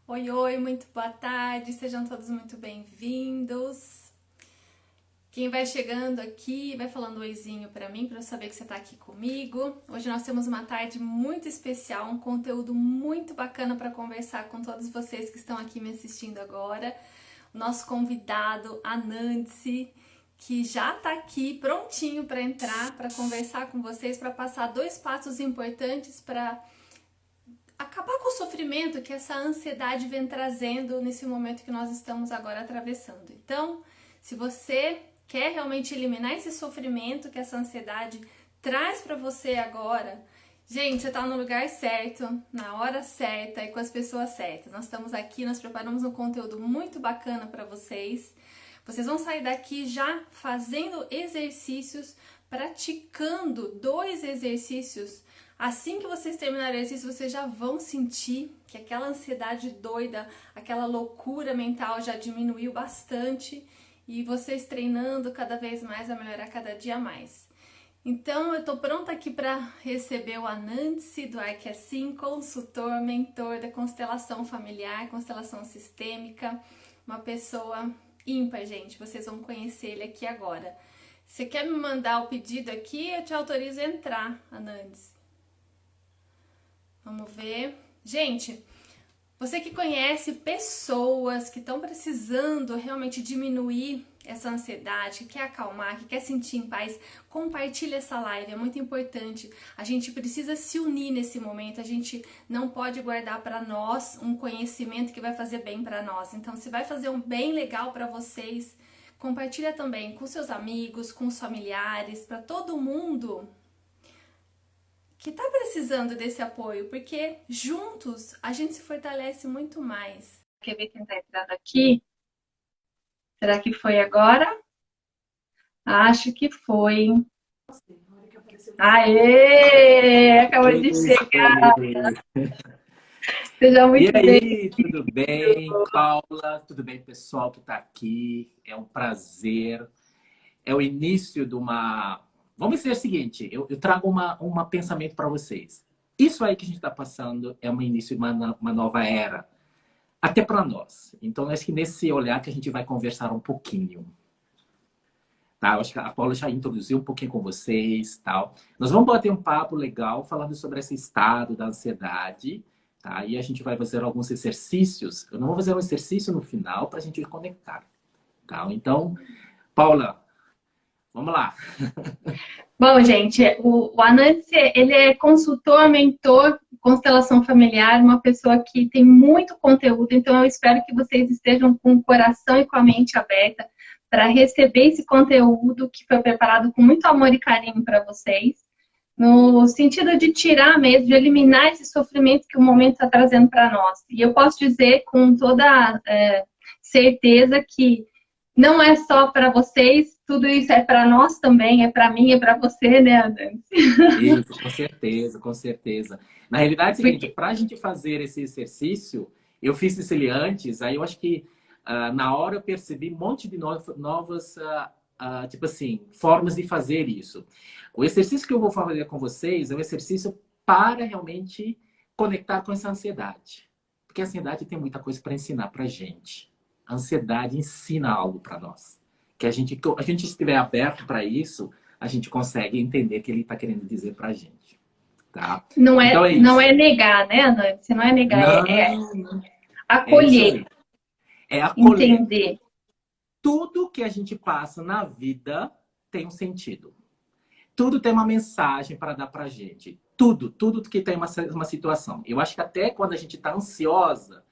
Oi, oi, muito boa tarde, sejam todos muito bem-vindos. Quem vai chegando aqui, vai falando oizinho pra mim, pra eu saber que você tá aqui comigo. Hoje nós temos uma tarde muito especial, um conteúdo muito bacana para conversar com todos vocês que estão aqui me assistindo agora. O nosso convidado, Anansi, que já tá aqui prontinho para entrar, para conversar com vocês, para passar dois passos importantes para acabar com o sofrimento que essa ansiedade vem trazendo nesse momento que nós estamos agora atravessando. Então, se você quer realmente eliminar esse sofrimento que essa ansiedade traz para você agora, gente, você está no lugar certo, na hora certa e com as pessoas certas. Nós estamos aqui, nós preparamos um conteúdo muito bacana para vocês. Vocês vão sair daqui já fazendo exercícios, praticando 2 exercícios. Assim que vocês terminarem isso, vocês já vão sentir que aquela ansiedade doida, aquela loucura mental já diminuiu bastante e vocês treinando cada vez mais vai melhorar cada dia mais. Então, eu tô pronta aqui para receber o Anansi do Arque Assim, consultor, mentor da constelação familiar, constelação sistêmica, uma pessoa ímpar, gente. Vocês vão conhecer ele aqui agora. Você quer me mandar o pedido aqui? Eu te autorizo a entrar, Anansi. Vamos ver. Gente, você que conhece pessoas que estão precisando realmente diminuir essa ansiedade, que quer acalmar, que quer sentir em paz, compartilha essa live, é muito importante. A gente precisa se unir nesse momento, a gente não pode guardar para nós um conhecimento que vai fazer bem para nós. Então, se vai fazer um bem legal para vocês, compartilha também com seus amigos, com os familiares, para todo mundo que tá precisando desse apoio, porque juntos a gente se fortalece muito mais. Quer ver quem tá entrando aqui? Será que foi agora? Acho que foi. Aê! Acabou de Isso chegar. aí. Seja E muito aí, tudo bem-vindo. bem, Paula? Tudo bem, pessoal que está aqui? É um prazer. É o início de uma. Vamos dizer o seguinte: eu trago uma pensamento para vocês. Isso aí que a gente está passando é o início de uma nova era, até para nós. Então, acho que nesse olhar que a gente vai conversar um pouquinho. Tá? Eu acho que a Paula já introduziu um pouquinho com vocês, tal. Nós vamos bater um papo legal falando sobre esse estado da ansiedade, tá? E a gente vai fazer alguns exercícios. Eu não vou fazer um exercício no final para a gente conectar, tá? Então, Paula, vamos lá. Bom, gente, o Anansi, ele é consultor, mentor, constelação familiar, uma pessoa que tem muito conteúdo, então eu espero que vocês estejam com o coração e com a mente aberta para receber esse conteúdo que foi preparado com muito amor e carinho para vocês, no sentido de tirar mesmo, de eliminar esse sofrimento que o momento está trazendo para nós. E eu posso dizer com toda certeza que não é só para vocês, tudo isso é para nós também, é para mim, é para você, né, Adams? Isso, com certeza, com certeza. Na realidade é o seguinte, Porque para a gente fazer esse exercício, eu fiz isso ele antes, aí eu acho que na hora eu percebi um monte de novas, tipo assim, formas de fazer isso. O exercício que eu vou fazer com vocês é um exercício para realmente conectar com essa ansiedade. Porque a ansiedade tem muita coisa para ensinar para a gente. A ansiedade ensina algo para nós. Que a gente estiver aberto para isso, a gente consegue entender o que ele está querendo dizer para a gente. Tá? Então é não é isso. negar, né, Adams? Não é negar, é Não, é isso acolher, aí. É acolher. entender. Tudo que a gente passa na vida tem um sentido. Tudo tem uma mensagem para dar para a gente. Tudo que tem uma situação. Eu acho que até quando a gente está ansiosa,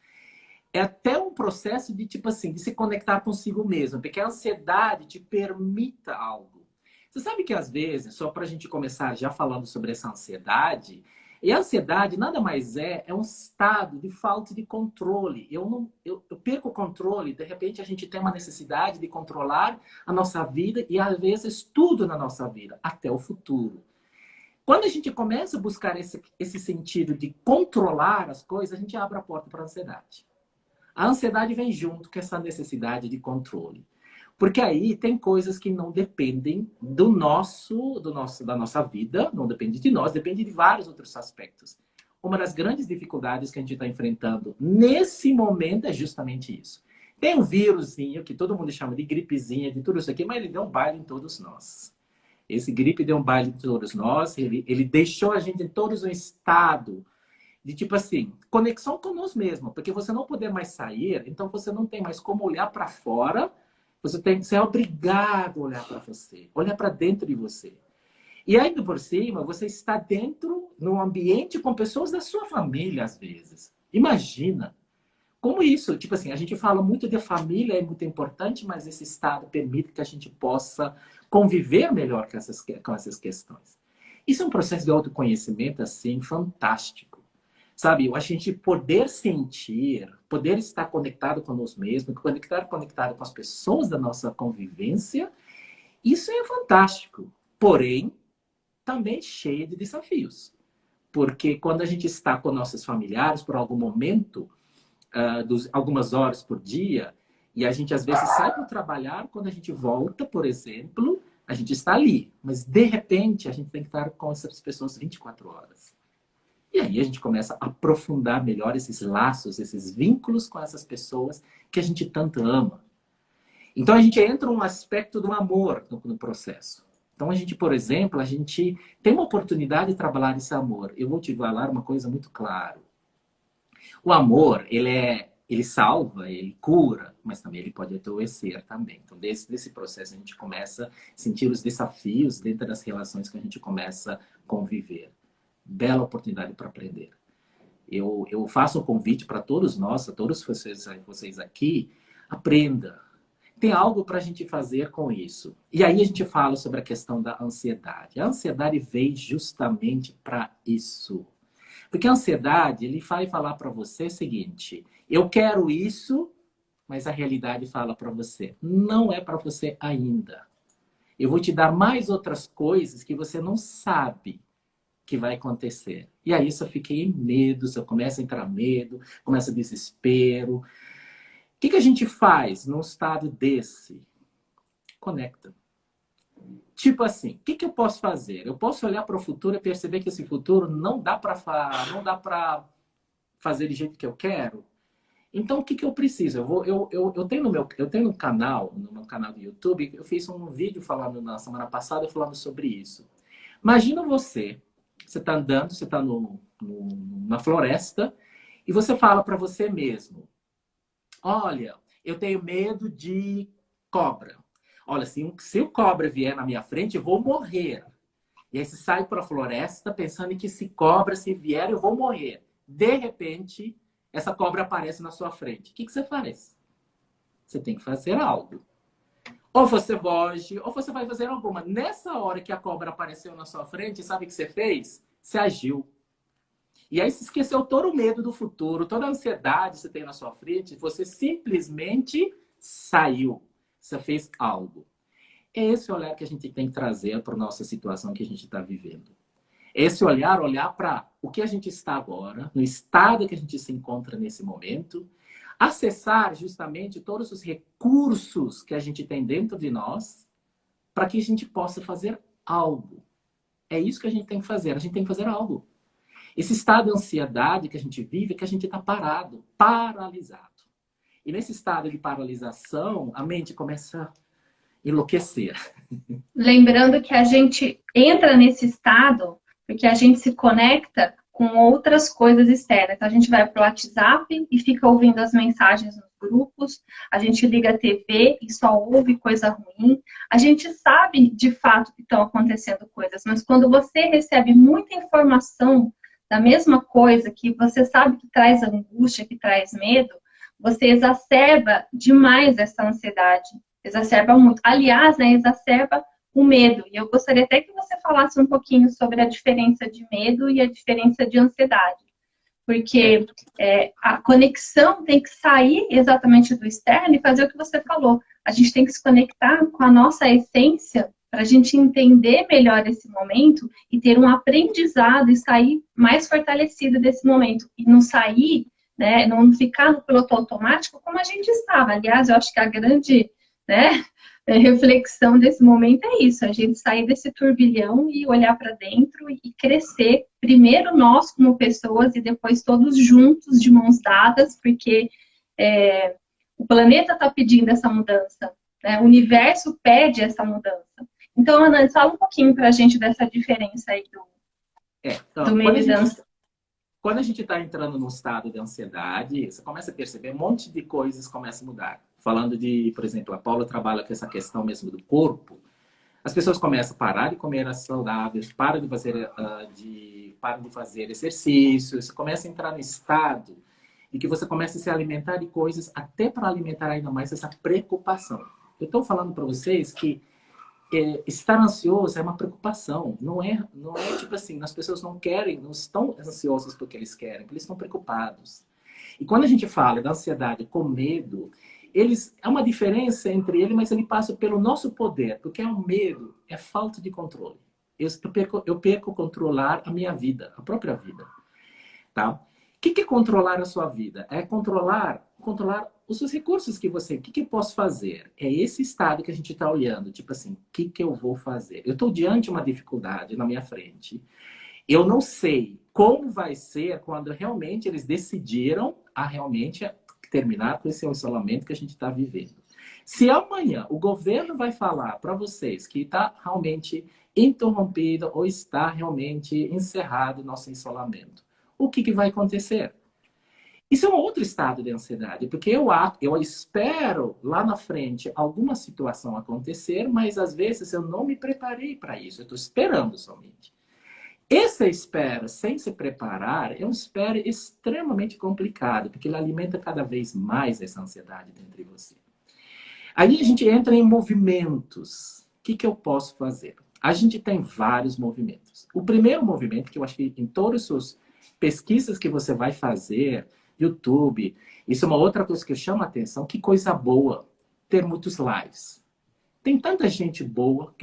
é até um processo de, tipo assim, de se conectar consigo mesmo. Porque a ansiedade te permita algo. Você sabe que às vezes, só para a gente começar já falando sobre essa ansiedade, e a ansiedade nada mais é um estado de falta de controle. Eu perco o controle, de repente a gente tem uma necessidade de controlar a nossa vida e às vezes tudo na nossa vida, até o futuro. Quando a gente começa a buscar esse sentido de controlar as coisas, a gente abre a porta para a ansiedade. A ansiedade vem junto com essa necessidade de controle. Porque aí tem coisas que não dependem da nossa vida, não depende de nós, depende de vários outros aspectos. uma das grandes dificuldades que a gente está enfrentando nesse momento é justamente isso. Tem um vírusinho que todo mundo chama de gripezinha, de tudo isso aqui, mas ele deu um baile em todos nós. Esse gripe deu um baile em todos nós, ele deixou a gente em todos um estado de tipo assim, conexão com nós mesmos, porque você não poder mais sair, então você não tem mais como olhar para fora, você é obrigado a olhar para você, olhar para dentro de você. E ainda por cima, você está dentro, num ambiente com pessoas da sua família, às vezes. Imagina. Como isso? Tipo assim, a gente fala muito de família, é muito importante, mas esse estado permite que a gente possa conviver melhor com essas questões. Isso é um processo de autoconhecimento, assim, fantástico. Sabe, a gente poder sentir, poder estar conectado com nós mesmos, conectado com as pessoas da nossa convivência, isso é fantástico. Porém, também cheio de desafios. Porque quando a gente está com nossos familiares por algum momento, algumas horas por dia, e a gente às vezes sai para trabalhar, quando a gente volta, por exemplo, a gente está ali. Mas, de repente, a gente tem que estar com essas pessoas 24 horas. E aí a gente começa a aprofundar melhor esses laços, esses vínculos com essas pessoas que a gente tanto ama. Então, a gente entra num aspecto do amor no processo. Então, a gente, por exemplo, a gente tem uma oportunidade de trabalhar esse amor. Eu vou te falar uma coisa muito clara. O amor, ele salva, ele cura, mas também ele pode adoecer também. Então, desse processo, a gente começa a sentir os desafios dentro das relações que a gente começa a conviver. Bela oportunidade para aprender. Eu faço um convite para todos nós, a todos vocês aqui, aprenda. Tem algo para a gente fazer com isso. E aí a gente fala sobre a questão da ansiedade. A ansiedade veio justamente para isso. Porque a ansiedade, ele vai falar para você o seguinte, eu quero isso, mas a realidade fala para você, não é para você ainda. Eu vou te dar mais outras coisas que você não sabe que vai acontecer. E aí eu fiquei em medo, eu começo a entrar medo, começa desespero. O que a gente faz num estado desse? Conecta. Tipo assim, o que eu posso fazer? Eu posso olhar para o futuro e perceber que esse futuro não dá para fazer do jeito que eu quero? Então, o que eu preciso? Eu tenho um canal, no meu canal do YouTube, eu fiz um vídeo falando na semana passada, falando sobre isso. Imagina você está andando, você está na floresta, e você fala para você mesmo, olha, eu tenho medo de cobra. Olha, se o cobra vier na minha frente, eu vou morrer. E aí você sai para a floresta pensando que se vier, eu vou morrer. De repente, essa cobra aparece na sua frente. O que você faz? Você tem que fazer algo. Ou você foge, ou você vai fazer alguma. Nessa hora que a cobra apareceu na sua frente, sabe o que você fez? Você agiu. E aí você esqueceu todo o medo do futuro, toda a ansiedade que você tem na sua frente, você simplesmente saiu. Você fez algo. É esse olhar que a gente tem que trazer para a nossa situação que a gente está vivendo. Esse olhar para o que a gente está agora, no estado que a gente se encontra nesse momento, acessar justamente todos os recursos que a gente tem dentro de nós para que a gente possa fazer algo. É isso que a gente tem que fazer. A gente tem que fazer algo. Esse estado de ansiedade que a gente vive é que a gente está parado, paralisado. E nesse estado de paralisação, a mente começa a enlouquecer. Lembrando que a gente entra nesse estado porque a gente se conecta com outras coisas externas. Então, a gente vai para o WhatsApp e fica ouvindo as mensagens nos grupos, a gente liga a TV e só ouve coisa ruim. A gente sabe, de fato, que estão acontecendo coisas, mas quando você recebe muita informação da mesma coisa, que você sabe que traz angústia, que traz medo, você exacerba demais essa ansiedade. Exacerba muito. Aliás, né, exacerba o medo. E eu gostaria até que você falasse um pouquinho sobre a diferença de medo e a diferença de ansiedade. Porque a conexão tem que sair exatamente do externo e fazer o que você falou. A gente tem que se conectar com a nossa essência para a gente entender melhor esse momento e ter um aprendizado e sair mais fortalecido desse momento. E não sair, né, não ficar no piloto automático como a gente estava. Aliás, eu acho que a grande, né, reflexão desse momento é isso, a gente sair desse turbilhão e olhar para dentro e crescer, primeiro nós como pessoas e depois todos juntos de mãos dadas, porque o planeta está pedindo essa mudança, né? O universo pede essa mudança. Então, Ana, fala um pouquinho para a gente dessa diferença aí Então, do meio dança. quando a gente está entrando num estado de ansiedade, você começa a perceber um monte de coisas começam a mudar. Falando de, por exemplo, a Paula trabalha com essa questão mesmo do corpo. As pessoas começam a parar de comer saudáveis, param de fazer exercícios, você começa a entrar no estado em que você começa a se alimentar de coisas até para alimentar ainda mais essa preocupação. Eu estou falando para vocês que estar ansioso é uma preocupação. Não é tipo assim, as pessoas não estão ansiosas porque eles querem, porque eles estão preocupados. E quando a gente fala da ansiedade com medo, há uma diferença entre ele, mas ele passa pelo nosso poder, porque o medo é falta de controle. Eu perco controlar a minha vida, a própria vida. Tá? O que é controlar a sua vida? É controlar os seus recursos que você... O que eu posso fazer? É esse estado que a gente está olhando. Tipo assim, o que eu vou fazer? Eu estou diante de uma dificuldade na minha frente. Eu não sei como vai ser quando realmente eles decidiram a realmente terminar com esse isolamento que a gente está vivendo. Se amanhã o governo vai falar para vocês que está realmente interrompido ou está realmente encerrado o nosso isolamento, o que vai acontecer? Isso é um outro estado de ansiedade, porque eu espero lá na frente alguma situação acontecer, mas às vezes eu não me preparei para isso, eu estou esperando somente. Essa espera sem se preparar é uma espera extremamente complicada, porque ele alimenta cada vez mais essa ansiedade dentro de você. Aí a gente entra em movimentos. O que eu posso fazer? A gente tem vários movimentos. O primeiro movimento, que eu acho que em todas as suas pesquisas que você vai fazer, YouTube, isso é uma outra coisa que chama a atenção, que coisa boa ter muitos lives. Tem tanta gente boa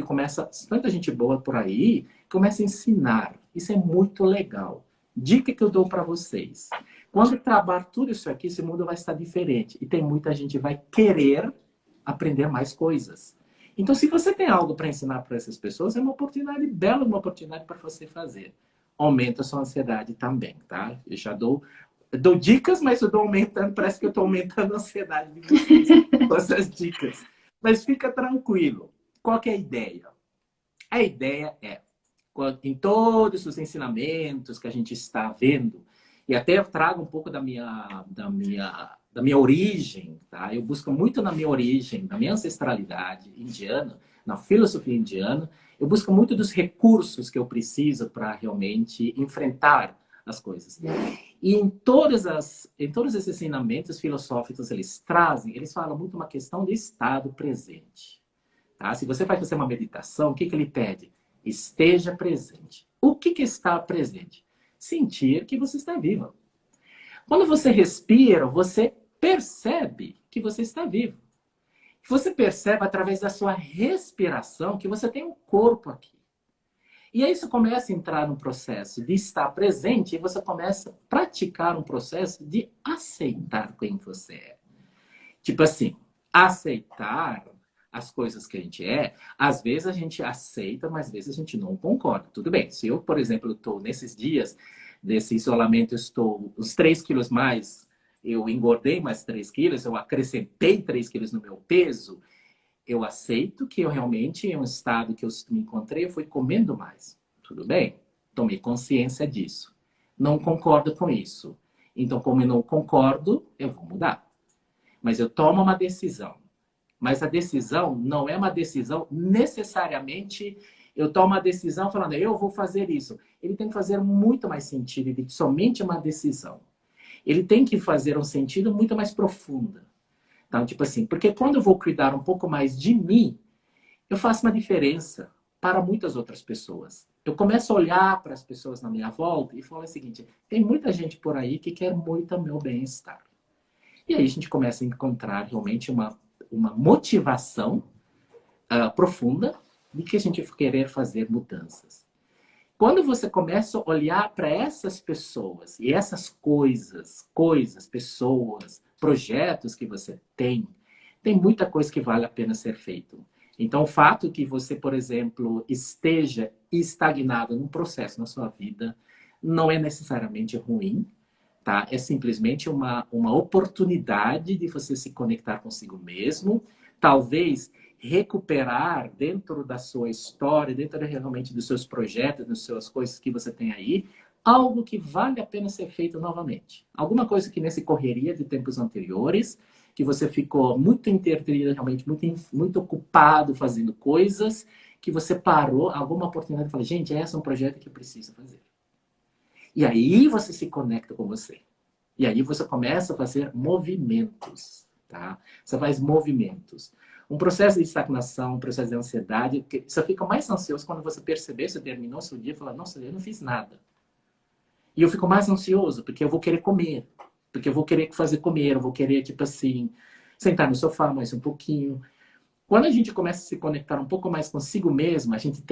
tanta gente boa por aí, que começa a ensinar. Isso é muito legal. Dica que eu dou para vocês. Quando trabalhar tudo isso aqui, esse mundo vai estar diferente. E tem muita gente que vai querer aprender mais coisas. Então, se você tem algo para ensinar para essas pessoas, é uma oportunidade bela, uma oportunidade para você fazer. Aumenta a sua ansiedade também, tá? Eu já dou dicas, mas eu estou aumentando, parece que eu estou aumentando a ansiedade de vocês com essas dicas. Mas fica tranquilo. Qual que é a ideia? A ideia é, em todos os ensinamentos que a gente está vendo, e até eu trago um pouco da minha origem, tá? Eu busco muito na minha origem, na minha ancestralidade indiana, na filosofia indiana, eu busco muito dos recursos que eu preciso para realmente enfrentar as coisas. E em todos esses ensinamentos filosóficos eles falam muito uma questão de estado presente. Tá? Se você vai fazer uma meditação, o que ele pede? Esteja presente. O que está presente? Sentir que você está vivo. Quando você respira, você percebe que você está vivo. Você percebe através da sua respiração que você tem um corpo aqui. E aí você começa a entrar num processo de estar presente e você começa a praticar um processo de aceitar quem você é. Tipo assim, aceitar as coisas que a gente é, às vezes a gente aceita, mas às vezes a gente não concorda. Tudo bem, se eu, por exemplo, estou nesses dias desse isolamento, eu estou uns 3 quilos mais, eu engordei mais 3 quilos, eu acrescentei 3 quilos no meu peso, eu aceito que eu realmente, em um estado que eu me encontrei, eu fui comendo mais. Tudo bem? Tomei consciência disso. Não concordo com isso. Então, como eu não concordo, eu vou mudar. Mas eu tomo uma decisão. Mas a decisão não é uma decisão necessariamente... Eu tomo uma decisão falando, eu vou fazer isso. Ele tem que fazer muito mais sentido do que somente uma decisão. Ele tem que fazer um sentido muito mais profundo. Então, tipo assim, porque quando eu vou cuidar um pouco mais de mim, eu faço uma diferença para muitas outras pessoas. Eu começo a olhar para as pessoas na minha volta e falo o seguinte, tem muita gente por aí que quer muito o meu bem-estar. E aí a gente começa a encontrar realmente uma motivação profunda de que a gente querer fazer mudanças. Quando você começa a olhar para essas pessoas e essas coisas, pessoas, projetos que você tem, tem muita coisa que vale a pena ser feito. Então, o fato que você, por exemplo, esteja estagnado num processo na sua vida não é necessariamente ruim, tá? É simplesmente uma oportunidade de você se conectar consigo mesmo, talvez recuperar dentro da sua história, dentro realmente dos seus projetos, das suas coisas que você tem aí, algo que vale a pena ser feito novamente. Alguma coisa que nessa correria de tempos anteriores, que você ficou muito intertrido, realmente muito ocupado fazendo coisas, que você parou, alguma oportunidade e falou, gente, esse é um projeto que eu preciso fazer. E aí você se conecta com você. E aí você começa a fazer movimentos, tá? Você faz movimentos. Um processo de estagnação, um processo de ansiedade, você fica mais ansioso quando você perceber, você terminou seu dia e fala, nossa, eu não fiz nada. E eu fico mais ansioso, porque eu vou querer comer. Porque eu vou querer fazer comer, eu vou querer, tipo assim, sentar no sofá mais um pouquinho. Quando a gente começa a se conectar um pouco mais consigo mesmo, a gente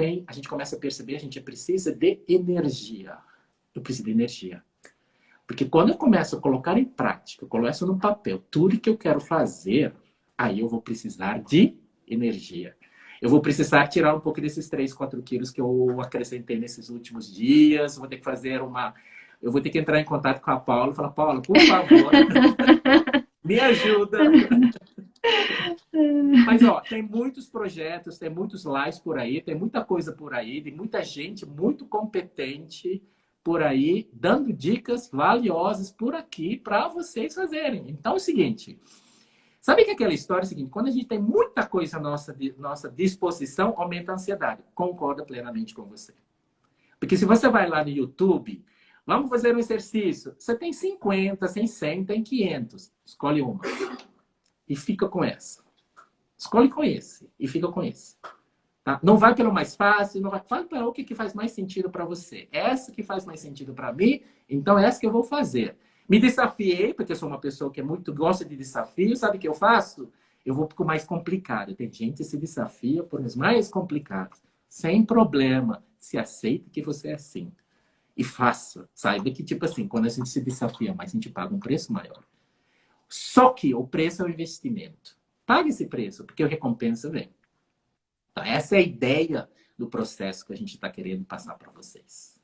começa a perceber, a gente precisa de energia. Eu preciso de energia. Porque quando eu começo a colocar em prática, eu coloco no papel tudo que eu quero fazer, aí eu vou precisar de energia. Eu vou precisar tirar um pouco desses 3, 4 quilos que eu acrescentei nesses últimos dias. Eu vou ter que fazer eu vou ter que entrar em contato com a Paula e falar, Paula, por favor, me ajuda. Mas, ó, tem muitos projetos, tem muitos lives por aí, tem muita coisa por aí, tem muita gente muito competente por aí, dando dicas valiosas por aqui para vocês fazerem. Então, é o seguinte, sabe que aquela história é o seguinte, quando a gente tem muita coisa à nossa disposição, aumenta a ansiedade. Concordo plenamente com você. Porque se você vai lá no YouTube, vamos fazer um exercício, você tem 50, tem 100, tem 500. Escolhe uma. E fica com essa. Escolhe com esse. E fica com esse. Tá? Não vai pelo mais fácil, não vai. Fala para o que faz mais sentido para você. Essa que faz mais sentido para mim, então é essa que eu vou fazer. Me desafiei, porque eu sou uma pessoa que gosta de desafio. Sabe o que eu faço? Eu vou para o mais complicado. Tem gente que se desafia por os mais complicados. Sem problema. Se aceita que você é assim. E faça. Saiba que, tipo assim, quando a gente se desafia mais, a gente paga um preço maior. Só que o preço é o investimento. Pague esse preço, porque a recompensa vem. Então, essa é a ideia do processo que a gente está querendo passar para vocês.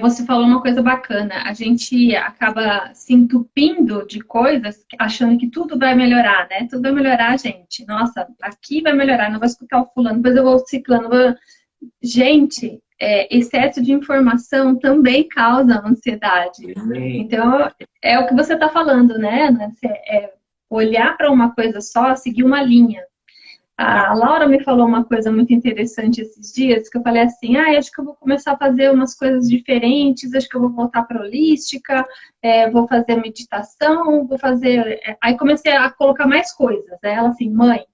Você falou uma coisa bacana. A gente acaba se entupindo de coisas, achando que tudo vai melhorar, né? Tudo vai melhorar, gente. Nossa, aqui vai melhorar, não vou escutar o fulano, depois eu vou ciclando. Gente, excesso de informação também causa ansiedade. Então, é o que você está falando, né? Olhar para uma coisa só, seguir uma linha. A Laura me falou uma coisa muito interessante esses dias, que eu falei assim, acho que eu vou começar a fazer umas coisas diferentes, acho que eu vou voltar para holística, vou fazer meditação, vou fazer... Aí comecei a colocar mais coisas. Né? Ela assim, mãe,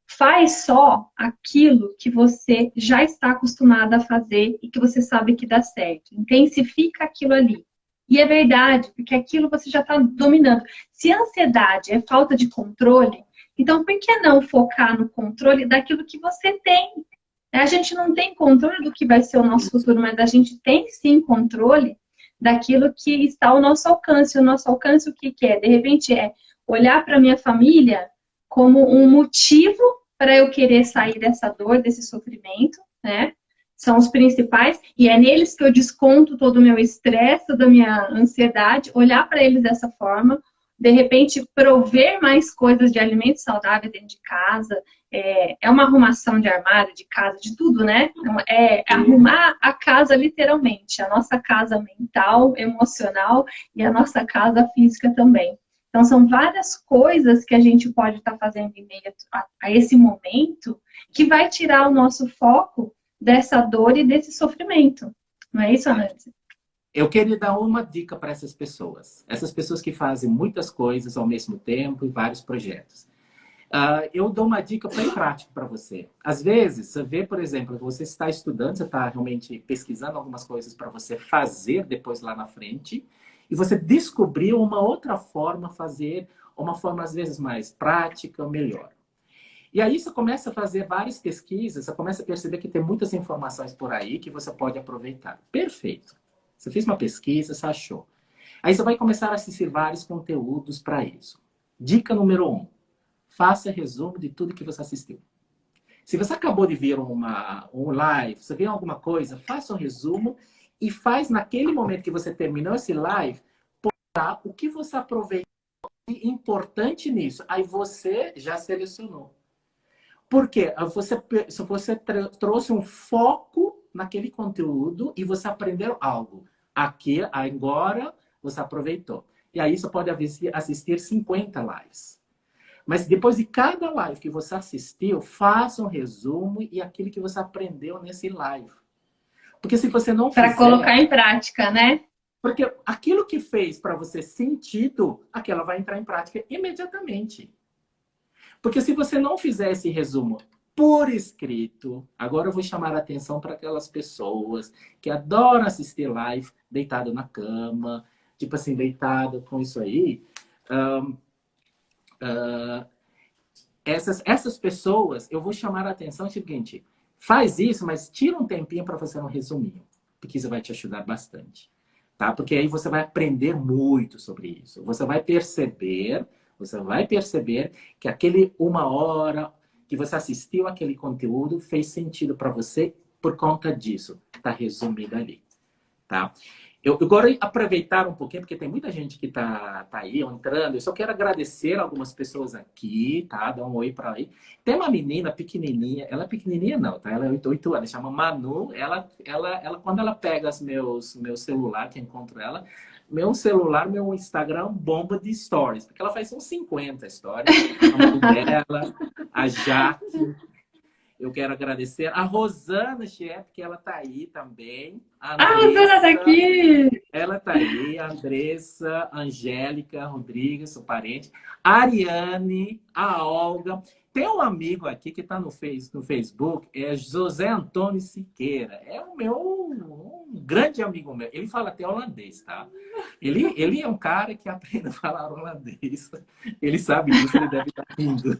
faz só aquilo que você já está acostumada a fazer e que você sabe que dá certo. Intensifica aquilo ali. E é verdade, porque aquilo você já está dominando. Se a ansiedade é falta de controle, então por que não focar no controle daquilo que você tem? A gente não tem controle do que vai ser o nosso futuro, mas a gente tem sim controle daquilo que está ao nosso alcance. O nosso alcance o que é? De repente é olhar para a minha família como um motivo para eu querer sair dessa dor, desse sofrimento, né? São os principais, e é neles que eu desconto todo o meu estresse, toda a minha ansiedade, olhar para eles dessa forma, de repente prover mais coisas de alimentos saudáveis dentro de casa, é uma arrumação de armário, de casa, de tudo, né? É arrumar a casa literalmente, a nossa casa mental, emocional e a nossa casa física também. Então, são várias coisas que a gente pode estar fazendo em meio a esse momento que vai tirar o nosso foco dessa dor e desse sofrimento. Não é isso, Anante? Eu queria dar uma dica para essas pessoas. Essas pessoas que fazem muitas coisas ao mesmo tempo e vários projetos. Eu dou uma dica bem prática para você. Às vezes, você vê, por exemplo, você está estudando, você está realmente pesquisando algumas coisas para você fazer depois lá na frente, e você descobriu uma outra forma de fazer, uma forma às vezes mais prática, melhor. E aí você começa a fazer várias pesquisas, você começa a perceber que tem muitas informações por aí que você pode aproveitar. Perfeito. Você fez uma pesquisa, você achou. Aí você vai começar a assistir vários conteúdos para isso. Dica número 1. Faça resumo de tudo que você assistiu. Se você acabou de ver um live, você viu alguma coisa, faça um resumo e faz naquele momento que você terminou esse live, postar o que você aproveitou de importante nisso. Aí você já selecionou. Por quê? Você trouxe um foco naquele conteúdo e você aprendeu algo. Aqui, agora, você aproveitou. E aí você pode assistir 50 lives. Mas depois de cada live que você assistiu, faça um resumo e aquilo que você aprendeu nesse live. Porque se você não Para fizer... colocar em prática, né? Porque aquilo que fez para você sentido, aquela vai entrar em prática imediatamente. Porque se você não fizer esse resumo por escrito, agora eu vou chamar a atenção para aquelas pessoas que adoram assistir live deitado na cama, tipo assim, deitado com isso aí. Essas pessoas, eu vou chamar a atenção o seguinte, faz isso, mas tira um tempinho para fazer um resuminho, porque isso vai te ajudar bastante, tá? Porque aí você vai aprender muito sobre isso. Você vai perceber que aquele 1 hora que você assistiu aquele conteúdo fez sentido para você por conta disso. Tá resumido ali, tá? Eu agora aproveitar um pouquinho, porque tem muita gente que tá aí entrando. Eu só quero agradecer algumas pessoas aqui, tá? Dá um oi para aí. Tem uma menina pequenininha, ela é pequenininha não, tá? Ela é 8 anos, chama Manu. Ela, quando ela pega meu celular, que eu encontro ela, meu celular, meu Instagram bomba de stories, porque ela faz uns 50 stories. A mãe dela, a Jaque. Eu quero agradecer a Rosana Chef, que ela tá aí também. A Ah, a Rosana tá aqui! ela tá aí, a Andressa, a Angélica Rodrigues, o parente, a Ariane, a Olga. Tem um amigo aqui que está no Facebook, é José Antônio Siqueira. É um grande amigo meu. Ele fala até holandês, tá? Ele é um cara que aprende a falar holandês. Ele sabe disso, ele deve estar rindo.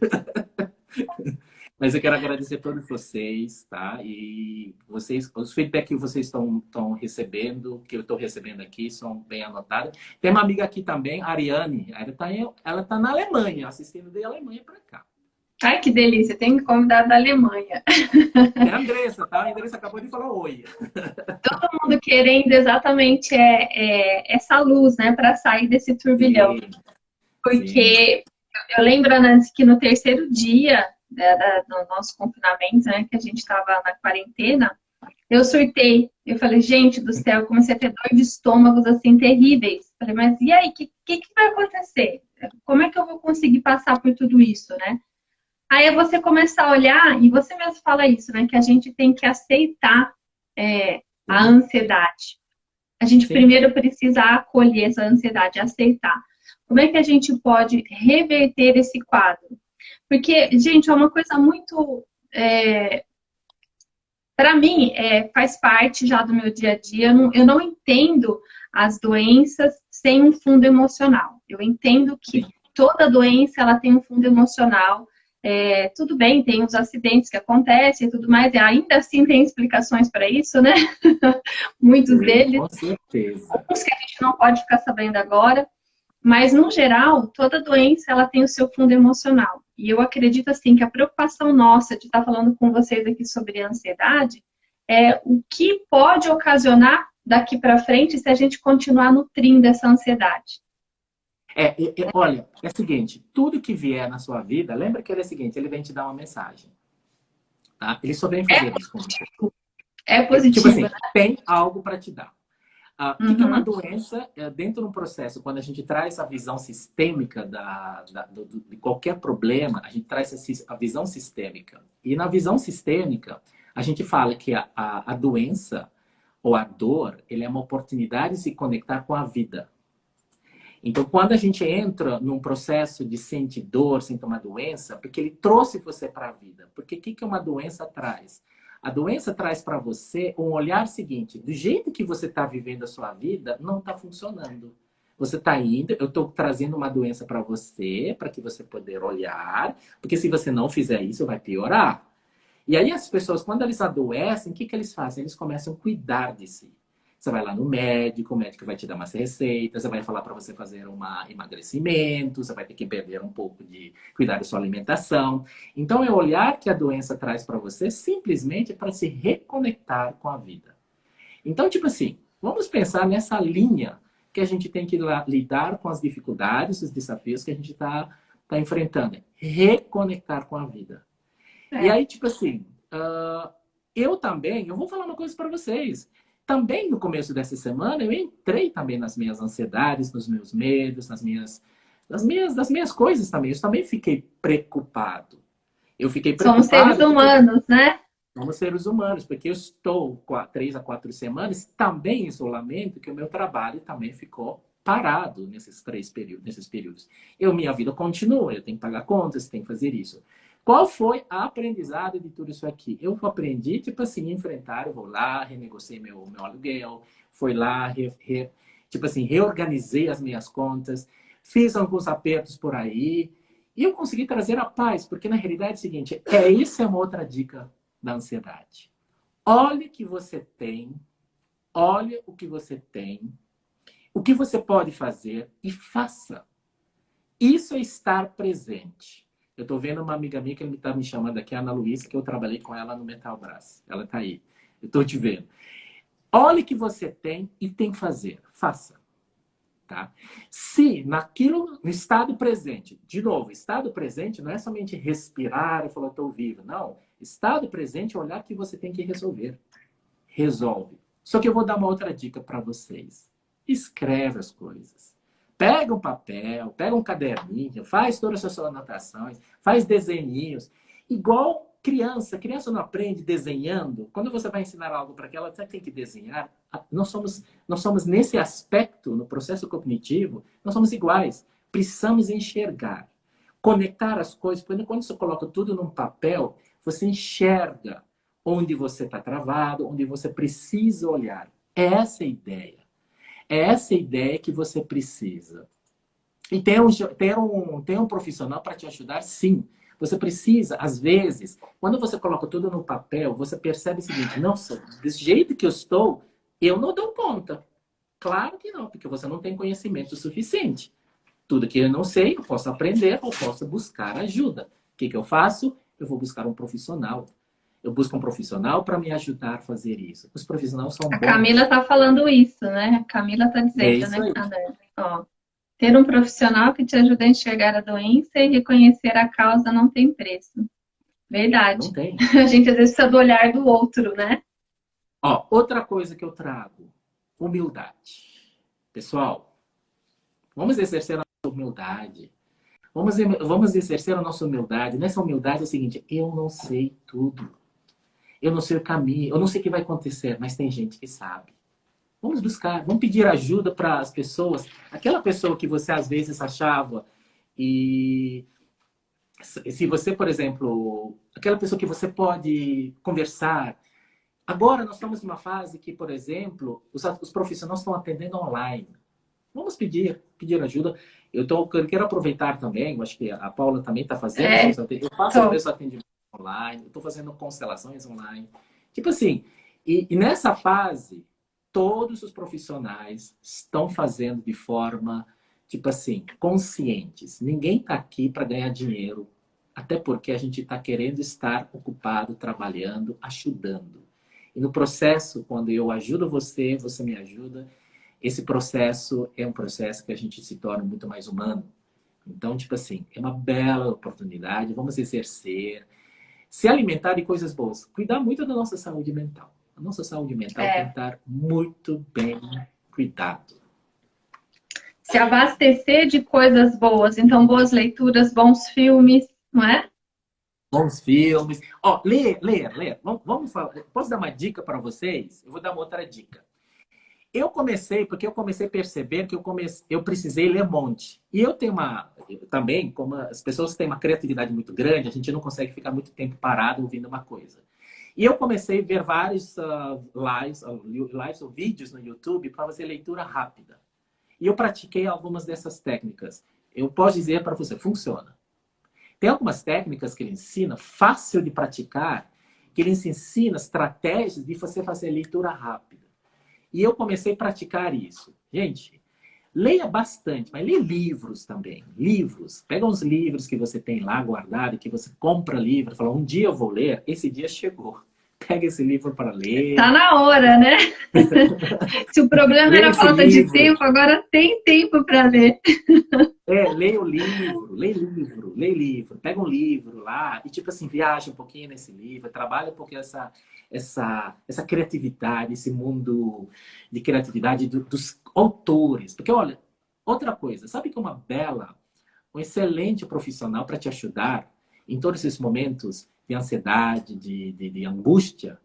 Mas eu quero agradecer a todos vocês, tá? E vocês, os feedback que vocês estão recebendo, que eu estou recebendo aqui, são bem anotados. Tem uma amiga aqui também, a Ariane. Ela tá na Alemanha, assistindo da Alemanha para cá. Ai, que delícia. Tem que convidar da Alemanha. É a Andressa, tá? A Andressa acabou de falar oi. Todo mundo querendo exatamente essa luz, né? Para sair desse turbilhão. Sim, Porque eu lembro, Nancy, que no terceiro dia do nosso confinamento, né? Que a gente estava na quarentena, eu surtei. Eu falei, gente do céu, eu comecei a ter dor de estômagos assim terríveis. Falei, mas e aí, o que vai acontecer? Como é que eu vou conseguir passar por tudo isso, né? Aí é você começar a olhar, e você mesmo fala isso, né? Que a gente tem que aceitar a ansiedade. A gente primeiro precisa acolher essa ansiedade, aceitar. Como é que a gente pode reverter esse quadro? Porque, gente, é uma coisa muito... para mim, faz parte já do meu dia a dia. Eu não entendo as doenças sem um fundo emocional. Eu entendo que toda doença ela tem um fundo emocional. Tudo bem, tem os acidentes que acontecem e tudo mais, e ainda assim tem explicações para isso, né? Muitos deles. Com certeza. Alguns que a gente não pode ficar sabendo agora. Mas, no geral, toda doença ela tem o seu fundo emocional. E eu acredito, assim, que a preocupação nossa de estar falando com vocês aqui sobre a ansiedade é o que pode ocasionar daqui para frente se a gente continuar nutrindo essa ansiedade. Olha, é o seguinte, tudo que vier na sua vida, lembra que ele é o seguinte, ele vem te dar uma mensagem. Tá? Ele só vem fazer isso com você. É positivo. Tipo assim, tem algo para te dar. O que é uma doença? Dentro do processo, quando a gente traz a visão sistêmica de qualquer problema, a gente traz a visão sistêmica. E na visão sistêmica, a gente fala que a doença ou a dor, ele é uma oportunidade de se conectar com a vida. Então, quando a gente entra num processo de sentir dor, sentir uma doença, porque ele trouxe você para a vida. Porque o que uma doença traz? A doença traz para você um olhar seguinte, do jeito que você está vivendo a sua vida, não está funcionando. Você está indo, eu estou trazendo uma doença para você, para que você poder olhar, porque se você não fizer isso, vai piorar. E aí as pessoas, quando eles adoecem, o que eles fazem? Eles começam a cuidar de si. Você vai lá no médico, o médico vai te dar umas receitas, você vai falar para você fazer um emagrecimento, você vai ter que perder um pouco de cuidar da sua alimentação. Então, é olhar que a doença traz para você simplesmente para se reconectar com a vida. Então, tipo assim, vamos pensar nessa linha que a gente tem que lidar com as dificuldades, os desafios que a gente está enfrentando. Reconectar com a vida. E aí, tipo assim, eu vou falar uma coisa para vocês. Também no começo dessa semana, eu entrei também nas minhas ansiedades, nos meus medos, das minhas coisas também. Eu também fiquei preocupado. Eu fiquei preocupado. Somos seres humanos, né? Somos seres humanos, porque eu estou 3 a 4 semanas também em isolamento, que o meu trabalho também ficou parado nesses períodos. Minha vida continua, eu tenho que pagar contas, tenho que fazer isso. Qual foi a aprendizado de tudo isso aqui? Eu aprendi, tipo assim, enfrentar, eu vou lá, renegociei meu aluguel, fui lá, tipo assim, reorganizei as minhas contas, fiz alguns apertos por aí, e eu consegui trazer a paz, porque na realidade é o seguinte, isso é uma outra dica da ansiedade. Olhe o que você tem, olhe o que você tem, o que você pode fazer e faça. Isso é estar presente. Eu estou vendo uma amiga minha que ele está me chamando aqui, a Ana Luísa, que eu trabalhei com ela no Metalbras. Ela está aí. Eu estou te vendo. Olhe o que você tem e tem que fazer. Faça. Tá? Se no estado presente, de novo, estado presente não é somente respirar e falar, estou vivo. Não. Estado presente é olhar o que você tem que resolver. Resolve. Só que eu vou dar uma outra dica para vocês. Escreve as coisas. Pega um papel, pega um caderninho, faz todas as suas anotações, faz desenhinhos. Igual criança. Criança não aprende desenhando. Quando você vai ensinar algo para ela, você tem que desenhar. Nós somos nesse aspecto, no processo cognitivo, nós somos iguais. Precisamos enxergar. Conectar as coisas. Quando você coloca tudo num papel, você enxerga onde você está travado, onde você precisa olhar. É essa a ideia. É essa a ideia que você precisa. E tem um profissional para te ajudar, sim. Você precisa, às vezes, quando você coloca tudo no papel, você percebe o seguinte, nossa, desse jeito que eu estou, eu não dou conta. Claro que não, porque você não tem conhecimento suficiente. Tudo que eu não sei, eu posso aprender ou posso buscar ajuda. O que eu faço? Eu vou buscar um profissional. Eu busco um profissional para me ajudar a fazer isso. Os profissionais são bons. A Camila está falando isso, né? A Camila está dizendo, né? Ó, ter um profissional que te ajude a enxergar a doença e reconhecer a causa não tem preço. Verdade. Não tem. A gente às vezes precisa do olhar do outro, né? Ó, outra coisa que eu trago. Humildade. Pessoal, vamos exercer a nossa humildade. Vamos exercer a nossa humildade. Nessa humildade é o seguinte, eu não sei tudo. Eu não sei o caminho, eu não sei o que vai acontecer, mas tem gente que sabe. Vamos buscar, vamos pedir ajuda para as pessoas. Aquela pessoa que você às vezes achava e se você, por exemplo, aquela pessoa que você pode conversar. Agora nós estamos numa fase que, por exemplo, os profissionais estão atendendo online. Vamos pedir ajuda. Eu quero aproveitar também, eu acho que a Paula também está fazendo. Eu faço os meus atendimentos online, eu estou fazendo constelações online. Tipo assim, e nessa fase, todos os profissionais estão fazendo de forma, tipo assim, conscientes. Ninguém está aqui para ganhar dinheiro, até porque a gente está querendo estar ocupado, trabalhando, ajudando. E no processo, quando eu ajudo você, você me ajuda, esse processo é um processo que a gente se torna muito mais humano. Então, tipo assim, é uma bela oportunidade, vamos exercer, se alimentar de coisas boas, cuidar muito da nossa saúde mental. A nossa saúde mental tem que estar muito bem cuidado. Se abastecer de coisas boas, então boas leituras, bons filmes, não é? Bons filmes. Ó, ler. Vamos falar. Posso dar uma dica para vocês? Eu vou dar uma outra dica. Porque eu comecei a perceber que eu precisei ler um monte. E eu também, como as pessoas têm uma criatividade muito grande, a gente não consegue ficar muito tempo parado ouvindo uma coisa. E eu comecei a ver vários lives ou vídeos no YouTube para fazer leitura rápida. E eu pratiquei algumas dessas técnicas. Eu posso dizer para você, funciona. Tem algumas técnicas que ele ensina, fácil de praticar, que ele ensina estratégias de você fazer leitura rápida. E eu comecei a praticar isso. Gente, leia bastante, mas leia livros também. Livros. Pega uns livros que você tem lá guardado, que você compra livro, fala, um dia eu vou ler, esse dia chegou. Pega esse livro para ler. Tá na hora, né? Se o problema Leia era esse falta de livro. tempo, agora tem tempo para ler. Leia o livro, leia livro, leia livro. Pega um livro lá e, tipo assim, viaja um pouquinho nesse livro, trabalha um pouquinho essa criatividade, esse mundo de criatividade dos autores. Porque, olha, outra coisa, sabe que um excelente profissional para te ajudar em todos esses momentos de ansiedade, de angústia,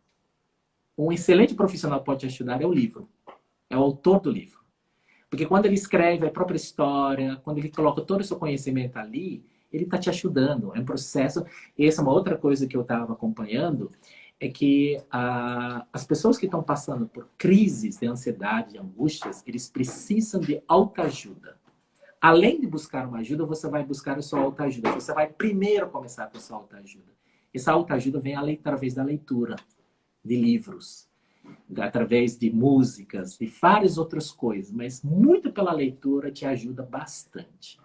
um excelente profissional pode te ajudar é o livro, é o autor do livro. Porque quando ele escreve a própria história, quando ele coloca todo o seu conhecimento ali, ele está te ajudando. É um processo. E essa é uma outra coisa que eu estava acompanhando, é que as pessoas que estão passando por crises de ansiedade e angústias, eles precisam de autoajuda. Além de buscar uma ajuda, você vai buscar a sua autoajuda. Você vai primeiro começar com a sua autoajuda. Essa autoajuda vem através da leitura de livros, através de músicas, de várias outras coisas, mas muito pela leitura te ajuda bastante.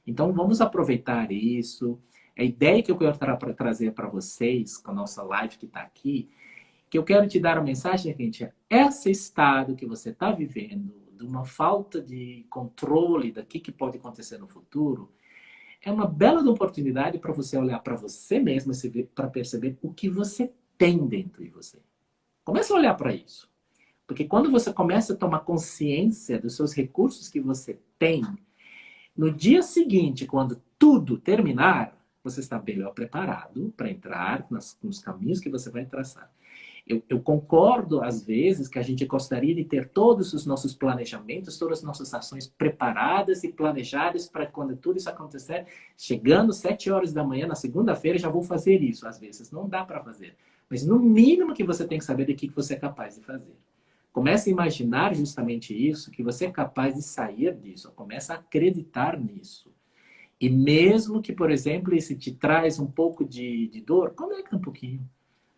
Então vamos aproveitar isso. A ideia que eu quero trazer para vocês, com a nossa live que está aqui, que eu quero te dar a mensagem seguinte: esse estado que você está vivendo, de uma falta de controle daqui que pode acontecer no futuro, é uma bela oportunidade para você olhar para você mesmo, para perceber o que você tem dentro de você. Comece a olhar para isso. Porque quando você começa a tomar consciência dos seus recursos que você tem, no dia seguinte, quando tudo terminar, você está melhor preparado para entrar nos caminhos que você vai traçar. Eu concordo, às vezes, que a gente gostaria de ter todos os nossos planejamentos, todas as nossas ações preparadas e planejadas para quando tudo isso acontecer, chegando 7 horas da manhã, na segunda-feira, já vou fazer isso. Às vezes não dá para fazer. Mas no mínimo que você tem que saber de que você é capaz de fazer. Comece a imaginar justamente isso, que você é capaz de sair disso. Comece a acreditar nisso. E mesmo que, por exemplo, isso te traz um pouco de dor, conecta um pouquinho.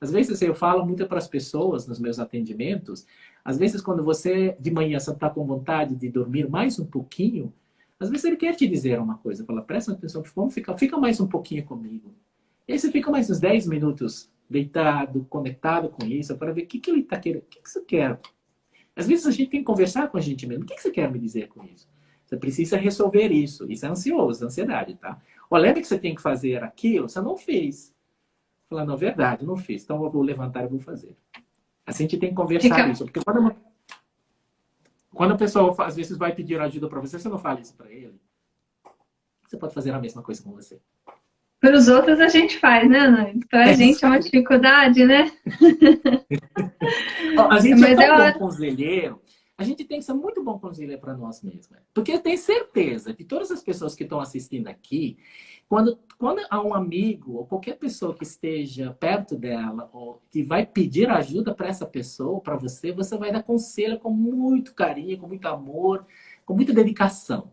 Às vezes eu falo muito para as pessoas nos meus atendimentos, às vezes quando você de manhã está com vontade de dormir mais um pouquinho, às vezes ele quer te dizer uma coisa, fala, presta atenção, fica mais um pouquinho comigo. E aí você fica mais uns 10 minutos deitado, conectado com isso, para ver o que ele está querendo, o que você quer. Às vezes a gente tem que conversar com a gente mesmo, o que você quer me dizer com isso? Você precisa resolver isso, isso é ansioso, ansiedade, tá? Ou lembra que você tem que fazer aquilo, você não fez. Falar, não, verdade, não fiz. Então eu vou levantar e vou fazer. Assim a gente tem que conversar isso. Porque quando a pessoa às vezes vai pedir ajuda para você, você não fala isso para ele. Você pode fazer a mesma coisa com você. Para os outros a gente faz, né, Ana? Para a gente é uma dificuldade, né? A gente é tão bom conselheiro. A gente tem que ser muito bom conselheiro para nós mesmos. Porque eu tenho certeza de todas as pessoas que estão assistindo aqui, quando há um amigo ou qualquer pessoa que esteja perto dela ou que vai pedir ajuda para essa pessoa, para você, você vai dar conselho com muito carinho, com muito amor, com muita dedicação.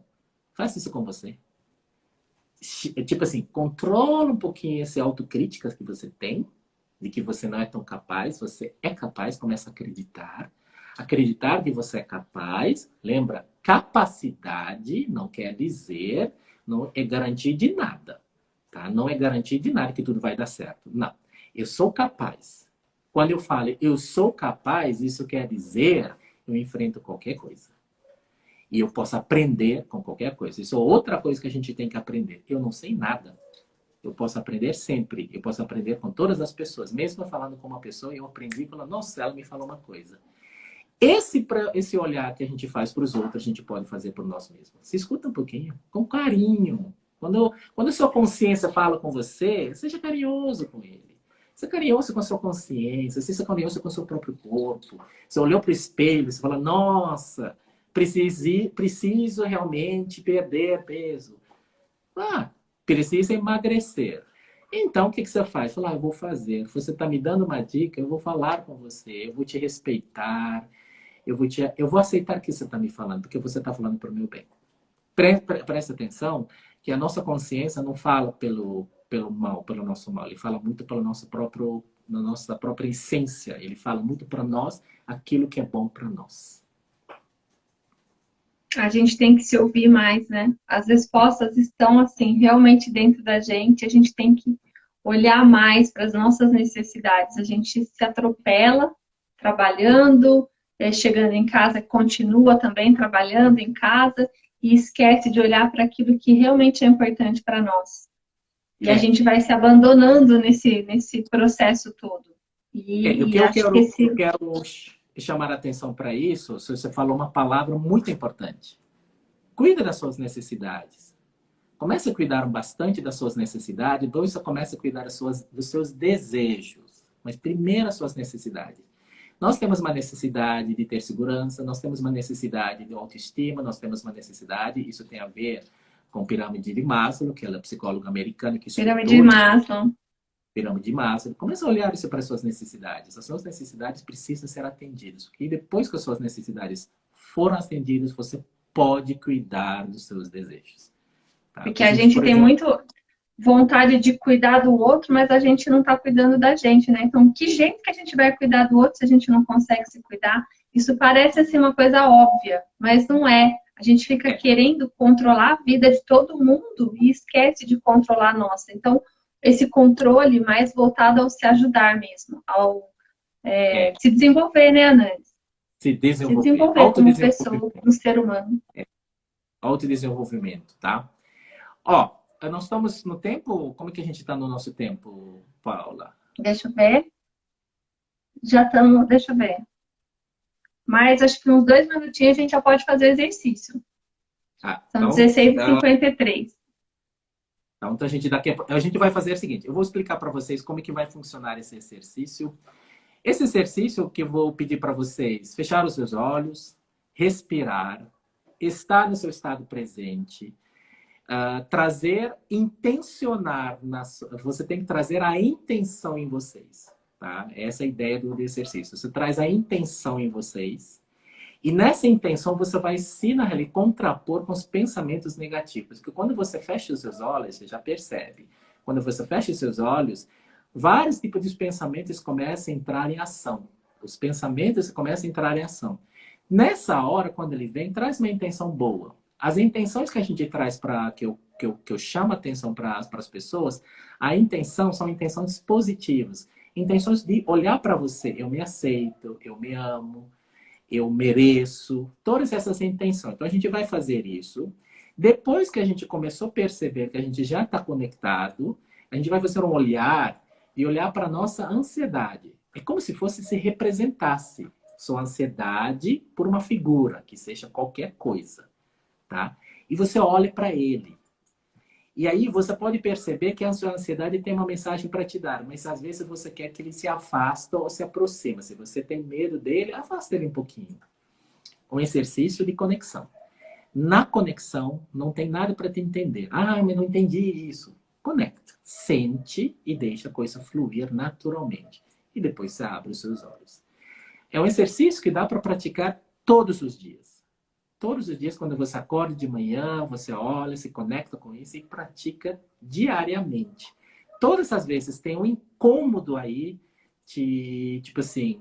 Faça isso com você. Tipo assim, controla um pouquinho essa autocrítica que você tem, de que você não é tão capaz, você é capaz, começa a acreditar. Acreditar que você é capaz, lembra, capacidade não quer dizer, não é garantia de nada, tá? Não é garantia de nada que tudo vai dar certo. Não, eu sou capaz. Quando eu falo eu sou capaz, isso quer dizer eu enfrento qualquer coisa. E eu posso aprender com qualquer coisa. Isso é outra coisa que a gente tem que aprender. Eu não sei nada. Eu posso aprender sempre. Eu posso aprender com todas as pessoas. Mesmo falando com uma pessoa, eu aprendi e falo, nossa, ela me falou uma coisa. Esse olhar que a gente faz para os outros, a gente pode fazer por nós mesmos. Se escuta um pouquinho, com carinho. Quando a sua consciência fala com você, seja carinhoso com ele. Seja carinhoso com a sua consciência, seja carinhoso com o seu próprio corpo. Você olhou para o espelho, você fala, nossa, preciso realmente perder peso. Precisa emagrecer. Então, o que você faz? Fala, eu vou fazer. Você está me dando uma dica, eu vou falar com você, eu vou te respeitar, eu vou aceitar o que você está me falando, porque você está falando para o meu bem. Presta atenção que a nossa consciência não fala pelo mal, pelo nosso mal. Ele fala muito pela nossa própria essência. Ele fala muito para nós aquilo que é bom para nós. A gente tem que se ouvir mais, né? As respostas estão, assim, realmente dentro da gente. A gente tem que olhar mais para as nossas necessidades. A gente se atropela trabalhando, chegando em casa, continua também trabalhando em casa e esquece de olhar para aquilo que realmente é importante para nós. E a gente vai se abandonando nesse processo todo. O que E acho que eu quero chamar a atenção para isso, se você falou uma palavra muito importante. Cuida das suas necessidades. Comece a cuidar bastante das suas necessidades. Depois você começa a cuidar dos seus desejos. Mas primeiro as suas necessidades. Nós temos uma necessidade de ter segurança, nós temos uma necessidade de autoestima, nós temos uma necessidade, isso tem a ver com pirâmide de Maslow, que ela é psicóloga americana que estudou pirâmide de Maslow. Pirâmide de Maslow. Começa a olhar isso para as suas necessidades. As suas necessidades precisam ser atendidas. E depois que as suas necessidades foram atendidas, você pode cuidar dos seus desejos. Tá? Porque a gente tem muito vontade de cuidar do outro, mas a gente não está cuidando da gente, né? Então, que jeito que a gente vai cuidar do outro se a gente não consegue se cuidar? Isso parece assim uma coisa óbvia, mas não é. A gente fica querendo controlar a vida de todo mundo e esquece de controlar a nossa. Então, esse controle mais voltado ao se ajudar mesmo, ao se desenvolver, né, Anandis? Se desenvolver como pessoa, como ser humano. Autodesenvolvimento, tá? Ó, nós estamos no tempo? Como é que a gente está no nosso tempo, Paula? Deixa eu ver. Já estamos, deixa eu ver. Mas acho que uns 2 minutinhos a gente já pode fazer exercício. São então, 16h53. Então, a gente vai fazer o seguinte. Eu vou explicar para vocês como é que vai funcionar esse exercício. Esse exercício que eu vou pedir para vocês, fechar os seus olhos, respirar, estar no seu estado presente, intencionar, você tem que trazer a intenção em vocês, tá? Essa é a ideia do exercício. Você traz a intenção em vocês e nessa intenção você vai se, na realidade, contrapor com os pensamentos negativos. Porque quando você fecha os seus olhos, você já percebe, quando você fecha os seus olhos, vários tipos de pensamentos começam a entrar em ação. Os pensamentos começam a entrar em ação. Nessa hora, quando ele vem, traz uma intenção boa. As intenções que a gente traz que eu chamo a atenção para as pessoas, a intenção são intenções positivas. Intenções de olhar para você. Eu me aceito, eu me amo, eu mereço. Todas essas intenções. Então, a gente vai fazer isso. Depois que a gente começou a perceber que a gente já está conectado, a gente vai fazer um olhar e olhar para a nossa ansiedade. É como se fosse se representasse sua ansiedade por uma figura, que seja qualquer coisa. Tá? E você olha para ele. E aí você pode perceber que a sua ansiedade tem uma mensagem para te dar, mas às vezes você quer que ele se afaste ou se aproxime. Se você tem medo dele, afasta ele um pouquinho. Um exercício de conexão. Na conexão, não tem nada para te entender. Ah, mas não entendi isso. Conecta. Sente e deixa a coisa fluir naturalmente. E depois você abre os seus olhos. É um exercício que dá para praticar todos os dias. Todos os dias, quando você acorda de manhã, você olha, se conecta com isso e pratica diariamente. Todas as vezes tem um incômodo aí, tipo assim,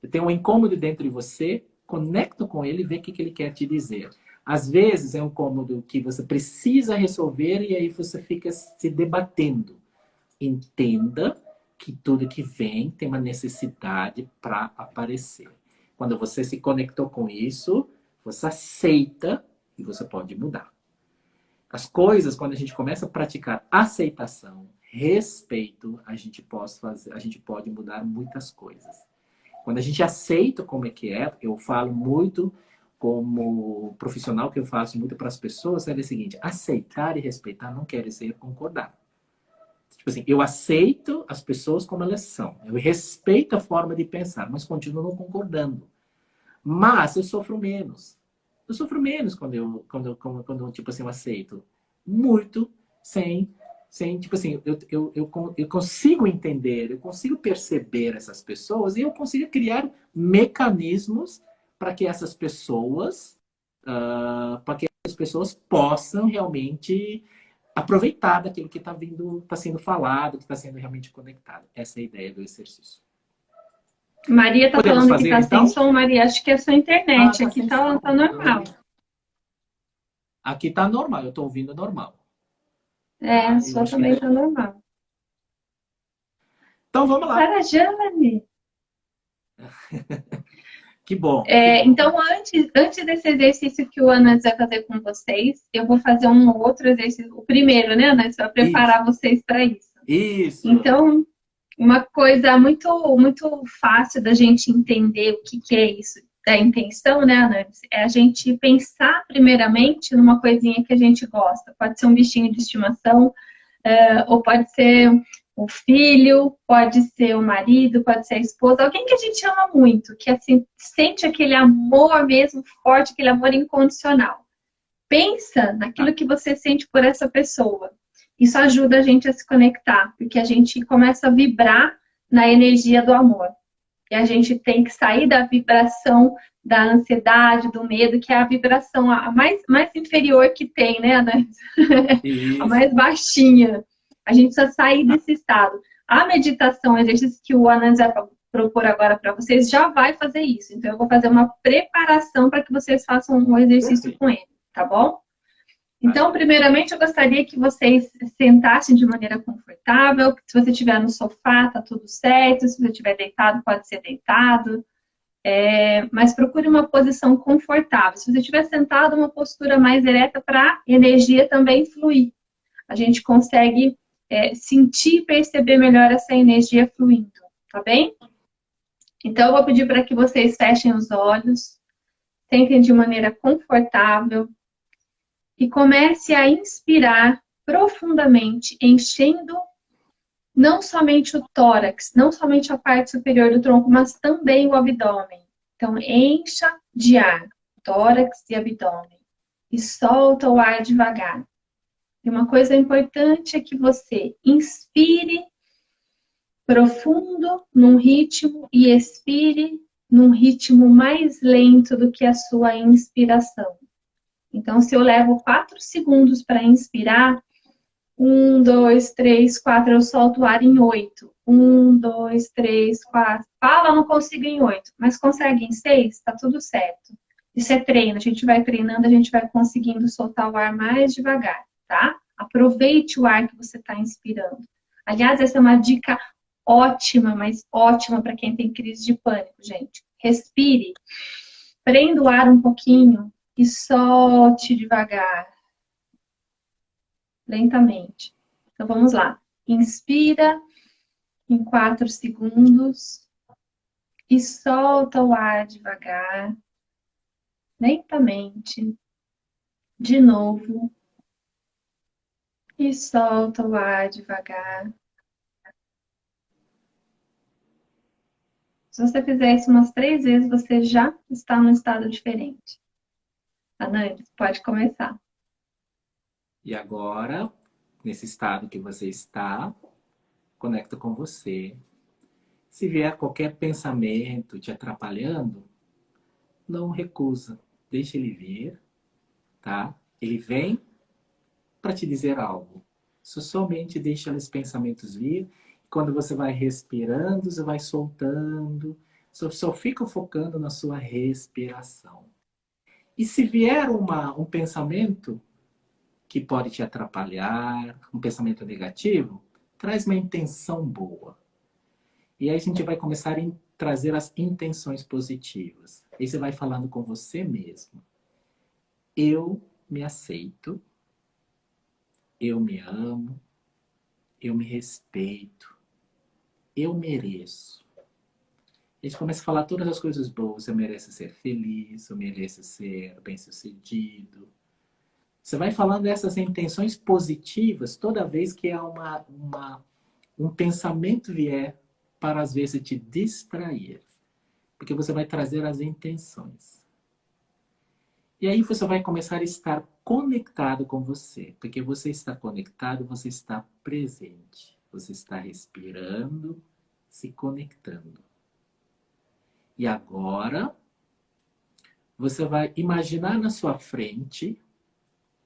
tem um incômodo dentro de você, conecta com ele e vê o que ele quer te dizer. Às vezes é um incômodo que você precisa resolver e aí você fica se debatendo. Entenda que tudo que vem tem uma necessidade para aparecer. Quando você se conectou com isso, você aceita e você pode mudar. As coisas, quando a gente começa a praticar aceitação, respeito, a gente pode mudar muitas coisas. Quando a gente aceita como é que é, eu falo muito como profissional que eu faço muito para as pessoas, é o seguinte: aceitar e respeitar não quer dizer concordar. Tipo assim, eu aceito as pessoas como elas são, eu respeito a forma de pensar, mas continuo não concordando. Mas eu sofro menos. Eu sofro menos quando tipo assim, eu aceito. Muito sem tipo assim, eu consigo entender, eu consigo perceber essas pessoas e eu consigo criar mecanismos para que essas pessoas, possam realmente aproveitar daquilo que está sendo falado, que está sendo realmente conectado. Essa é a ideia do exercício. Maria está falando que está sem som, Maria. Acho que é a sua internet. Aqui está normal. Aqui tá normal, eu tô ouvindo normal. É, Tá? a Eu sua acho que... também tá normal. Então vamos lá. Para a Jane. Que bom, que É, bom. então, antes desse exercício que o Ana vai fazer com vocês, eu vou fazer um outro exercício. O primeiro, né, Ana? Para Isso, preparar vocês para isso. isso. Então, uma coisa muito fácil da gente entender o que é isso, da intenção, né, Anandis? É a gente pensar primeiramente numa coisinha que a gente gosta. Pode ser um bichinho de estimação, ou pode ser o filho, pode ser o marido, pode ser a esposa, alguém que a gente ama muito, que assim, sente aquele amor mesmo forte, aquele amor incondicional. Pensa Tá. naquilo que você sente por essa pessoa. Isso ajuda a gente a se conectar, porque a gente começa a vibrar na energia do amor. E a gente tem que sair da vibração da ansiedade, do medo, que é a vibração a mais inferior que tem, né, Ana? A Isso. mais baixinha. A gente precisa sair desse estado. A meditação, o exercício que o Anand vai propor agora para vocês, já vai fazer isso. Então, eu vou fazer uma preparação para que vocês façam um exercício Perfeito. com ele, tá bom? Então, Maravilha. primeiramente, eu gostaria que vocês sentassem de maneira confortável. Se você estiver no sofá, tá tudo certo. Se você estiver deitado, pode ser deitado. Mas procure uma posição confortável. Se você estiver sentado, uma postura mais ereta para a energia também fluir. A gente consegue sentir e perceber melhor essa energia fluindo, tá bem? Então, eu vou pedir para que vocês fechem os olhos, sentem de maneira confortável e comece a inspirar profundamente, enchendo não somente o tórax, não somente a parte superior do tronco, mas também o abdômen. Então, encha de ar, tórax e abdômen. E solta o ar devagar. E uma coisa importante é que você inspire profundo num ritmo e expire num ritmo mais lento do que a sua inspiração. Então, se eu levo 4 segundos para inspirar, 1, 2, 3, 4, eu solto o ar em 8. 1, 2, 3, 4. Fala, não consigo em 8, mas consegue em 6? Tá tudo certo. Isso é treino, a gente vai treinando, a gente vai conseguindo soltar o ar mais devagar, tá? Aproveite o ar que você está inspirando. Aliás, essa é uma dica ótima, mas ótima para quem tem crise de pânico, gente. Respire, prenda o ar um pouquinho e solte devagar, lentamente. Então vamos lá. Inspira em 4 segundos e solta o ar devagar, lentamente. De novo. E solta o ar devagar. Se você fizer isso umas 3 vezes, você já está num estado diferente. Anandis, pode começar. E agora, nesse estado que você está, conecta com você. Se vier qualquer pensamento te atrapalhando, não recusa. Deixa ele vir, tá? Ele vem para te dizer algo. Somente deixa os pensamentos vir. Quando você vai respirando, você vai soltando. Só fica focando na sua respiração. E se vier um pensamento que pode te atrapalhar, um pensamento negativo, traz uma intenção boa. E aí a gente vai começar a trazer as intenções positivas. Aí você vai falando com você mesmo. Eu me aceito, eu me amo, eu me respeito, eu mereço. A gente começa a falar todas as coisas boas. Eu mereço ser feliz, eu mereço ser bem-sucedido. Você vai falando dessas intenções positivas toda vez que há um pensamento vier para, às vezes, te distrair. Porque você vai trazer as intenções. E aí você vai começar a estar conectado com você. Porque você está conectado, você está presente. Você está respirando, se conectando. E agora, você vai imaginar na sua frente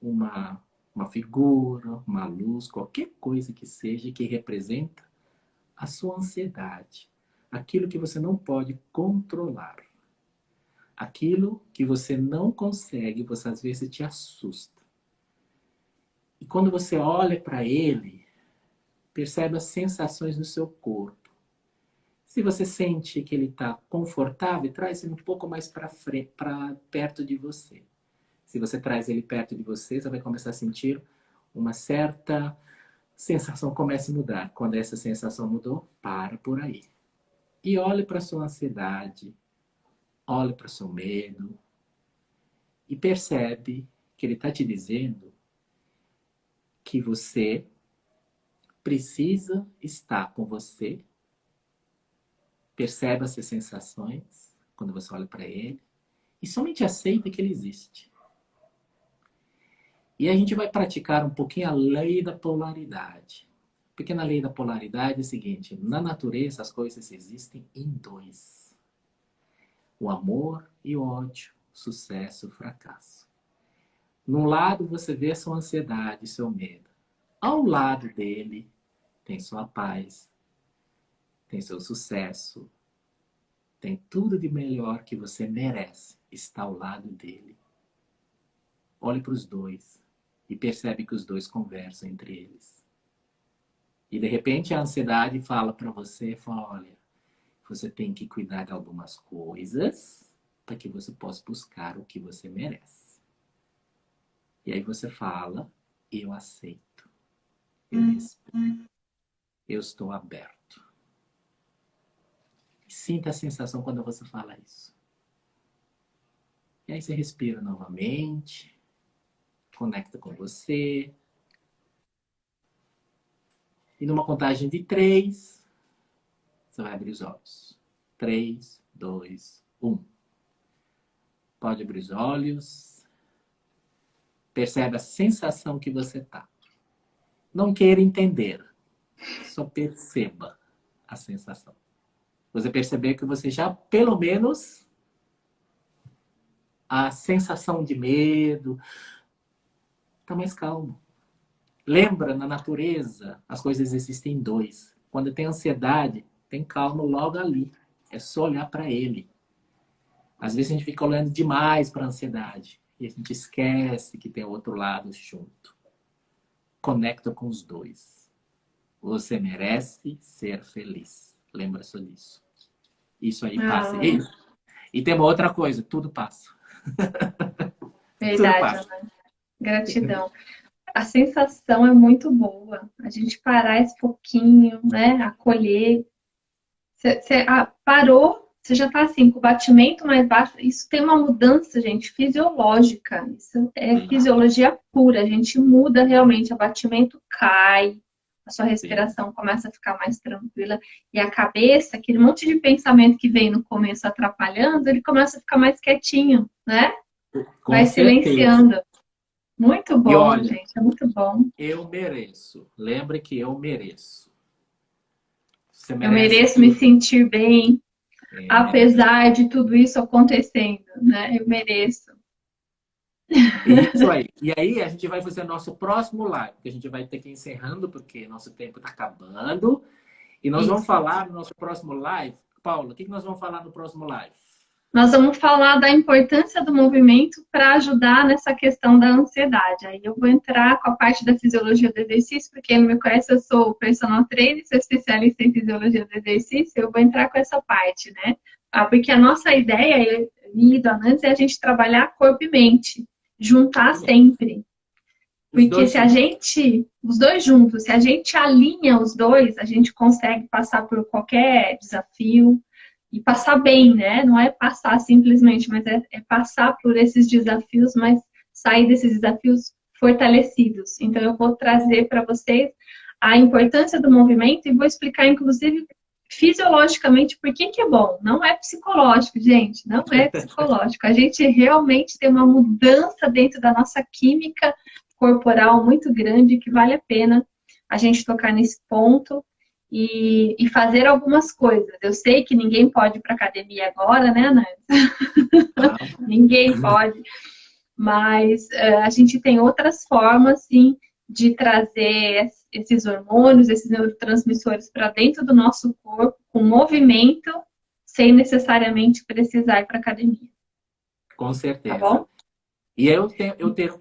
uma figura, uma luz, qualquer coisa que seja que representa a sua ansiedade. Aquilo que você não pode controlar. Aquilo que você não consegue, você às vezes te assusta. E quando você olha para ele, percebe as sensações no seu corpo. Se você sente que ele está confortável, traz ele um pouco mais para frente, para perto de você. Se você traz ele perto de você, você vai começar a sentir uma certa sensação começa a mudar. Quando essa sensação mudou, para por aí. E olhe para sua ansiedade, olhe para o seu medo e percebe que ele está te dizendo que você precisa estar com você. Percebe essas sensações quando você olha para ele e somente aceita que ele existe. E a gente vai praticar um pouquinho a lei da polaridade. Porque na lei da polaridade é o seguinte, na natureza as coisas existem em dois. O amor e o ódio, o sucesso e o fracasso. Num lado você vê a sua ansiedade, seu medo. Ao lado dele tem sua paz, tem seu sucesso, tem tudo de melhor que você merece. Está ao lado dele. Olhe para os dois e percebe que os dois conversam entre eles. E de repente a ansiedade fala para você, fala, olha, você tem que cuidar de algumas coisas para que você possa buscar o que você merece. E aí você fala, eu aceito, eu respeito, eu estou aberto. E sinta a sensação quando você fala isso. E aí você respira novamente, conecta com você. E numa contagem de 3, você vai abrir os olhos. 3, 2, 1. Pode abrir os olhos. Percebe a sensação que você está. Não queira entender. Só perceba a sensação. Você perceber que você já, pelo menos, a sensação de medo está mais calmo. Lembra, na natureza, as coisas existem em dois. Quando tem ansiedade, tem calma logo ali. É só olhar para ele. Às vezes a gente fica olhando demais para a ansiedade. E a gente esquece que tem outro lado junto. Conecta com os dois. Você merece ser feliz. Lembra só disso. Isso aí passa. E tem uma outra coisa. Tudo passa. Verdade, Tudo passa. Ana. Gratidão. A sensação é muito boa. A gente parar esse pouquinho, né? Acolher. Você parou, você já está assim, com o batimento mais baixo. Isso tem uma mudança, gente, fisiológica. Isso é fisiologia pura. A gente muda realmente. O batimento cai, a sua respiração começa a ficar mais tranquila. E a cabeça, aquele monte de pensamento que vem no começo atrapalhando, ele começa a ficar mais quietinho, né? Com Vai certeza. silenciando. Muito bom, olha, gente, é muito bom. Eu mereço. Lembre que eu mereço. Você Eu merece mereço tudo. me sentir bem, Merece. apesar de tudo isso acontecendo, né? Eu mereço. Isso aí. E aí a gente vai fazer nosso próximo live, que a gente vai ter que ir encerrando, porque nosso tempo está acabando. E nós vamos falar no nosso próximo live. Paula, o que nós vamos falar no próximo live? Nós vamos falar da importância do movimento para ajudar nessa questão da ansiedade. Aí eu vou entrar com a parte da fisiologia do exercício, porque quem não me conhece, eu sou personal trainer, sou especialista em fisiologia do exercício, eu vou entrar com essa parte, né? Porque a nossa ideia, minha e do Anansi, é a gente trabalhar corpo e mente, juntar sempre. Porque se a gente, os dois juntos, se a gente alinha os dois, a gente consegue passar por qualquer desafio, e passar bem, né? Não é passar simplesmente, mas é passar por esses desafios, mas sair desses desafios fortalecidos. Então, eu vou trazer para vocês a importância do movimento e vou explicar, inclusive, fisiologicamente por que é bom. Não é psicológico, gente. Não é psicológico. A gente realmente tem uma mudança dentro da nossa química corporal muito grande que vale a pena a gente tocar nesse ponto. E fazer algumas coisas. Eu sei que ninguém pode ir para academia agora, né, Ana? Ninguém pode. Mas a gente tem outras formas, sim, de trazer esses hormônios, esses neurotransmissores para dentro do nosso corpo, com movimento, sem necessariamente precisar ir para academia. Com certeza. Tá bom? E eu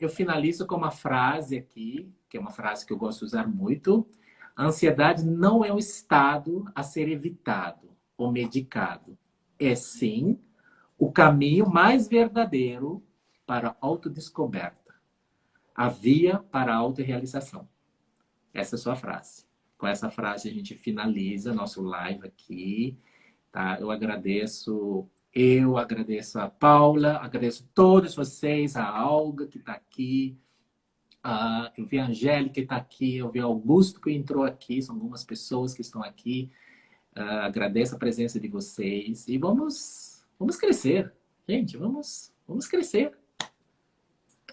finalizo com uma frase aqui, que é uma frase que eu gosto de usar muito. A ansiedade não é um estado a ser evitado ou medicado. É sim o caminho mais verdadeiro para a autodescoberta. A via para a autorrealização. Essa é a sua frase. Com essa frase a gente finaliza nosso live aqui. Tá? Eu agradeço a Paula, agradeço todos vocês, a Olga que está aqui, eu vi a Angélica que está aqui, eu vi a Augusto que entrou aqui, são algumas pessoas que estão aqui. Agradeço a presença de vocês e vamos crescer. Gente, vamos crescer.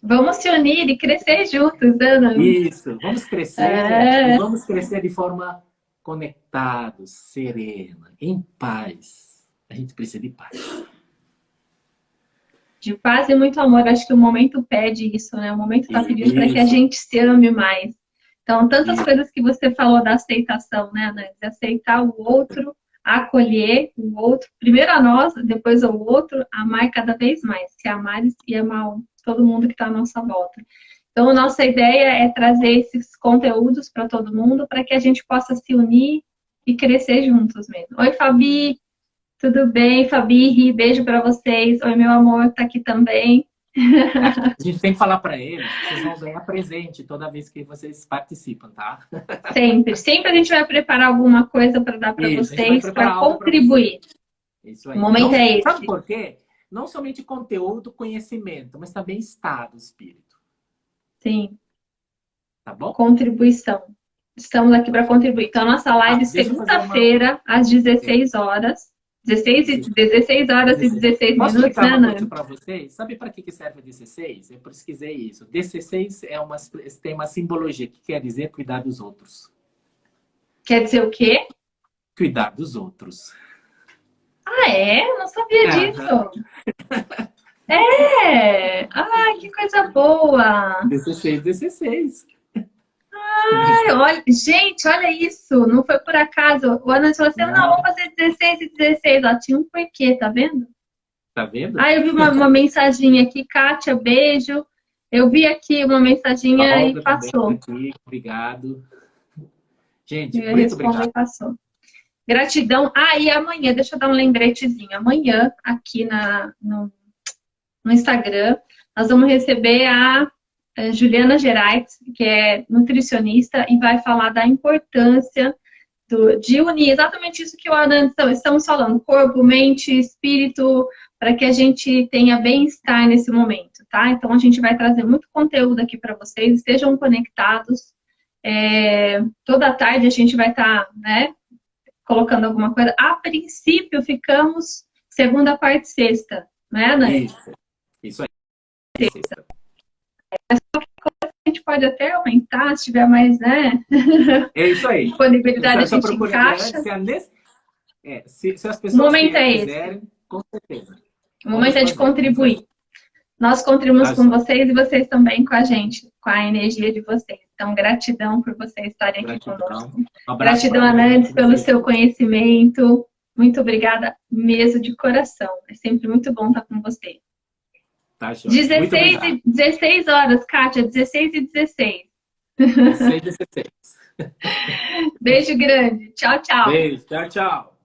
Vamos se unir e crescer juntos, Ana. Isso, vamos crescer e vamos crescer de forma conectados, serena, em paz. A gente precisa de paz. De paz e muito amor. Acho que o momento pede isso, né? O momento está pedindo para que a gente se ame mais. Então, tantas coisas que você falou da aceitação, né, Ana? De aceitar o outro, acolher o outro. Primeiro a nós, depois ao outro, amar cada vez mais. Se amar e amar todo mundo que está à nossa volta. Então, a nossa ideia é trazer esses conteúdos para todo mundo, para que a gente possa se unir e crescer juntos mesmo. Oi, Fabi! Tudo bem, Fabi? Beijo para vocês. Oi, meu amor, tá aqui também. A gente tem que falar para eles que vocês vão ganhar presente toda vez que vocês participam, tá? Sempre a gente vai preparar alguma coisa para dar para vocês, para contribuir. Isso aí. O momento é esse. Sabe por quê? Não somente conteúdo, conhecimento, mas também estado, espírito. Sim. Tá bom? Contribuição. Estamos aqui para contribuir. Então, a nossa live segunda-feira, às 16 horas. 16 horas e 16 Posso minutos, explicar né, uma Ana? coisa para vocês? Sabe para que serve a 16? Eu pesquisei isso. 16 tem uma simbologia que quer dizer cuidar dos outros. Quer dizer o quê? Cuidar dos outros. Ah, é? Não sabia disso. Ai, que coisa boa. 16. Ai, olha, gente, olha isso. Não foi por acaso. O Ana falou assim, não, vou fazer 16 e 16. Ó, tinha um porquê, tá vendo? Tá vendo? Ah, eu vi uma mensaginha aqui. Kátia, beijo. Eu vi aqui uma mensaginha e passou. Aqui. Obrigado. Gente, muito obrigado. Passou. Gratidão. Ah, e amanhã, deixa eu dar um lembretezinho. Amanhã, aqui no Instagram, nós vamos receber a Juliana Gerais, que é nutricionista, e vai falar da importância de unir exatamente isso que o Ana estamos falando, corpo, mente, espírito, para que a gente tenha bem-estar nesse momento, tá? Então, a gente vai trazer muito conteúdo aqui para vocês, estejam conectados. Toda tarde a gente vai estar, né, colocando alguma coisa. A princípio, ficamos segunda, quarta e sexta, não é, Ana? Isso aí. Sexta. Mas qualquer coisa a gente pode até aumentar, se tiver mais, né? É isso aí. Disponibilidade a gente encaixa. Se as pessoas o momento quiserem, com certeza. O momento é de contribuir. Nós contribuímos com vocês e vocês também com a gente, com a energia de vocês. Então, gratidão por vocês estarem aqui conosco. Gratidão, Anandes, pelo seu conhecimento. Muito obrigada mesmo, de coração. É sempre muito bom estar com você. Tá, 16 horas, Kátia, 16 e 16. 16 e 16. Beijo grande. Tchau, tchau. Beijo, tchau.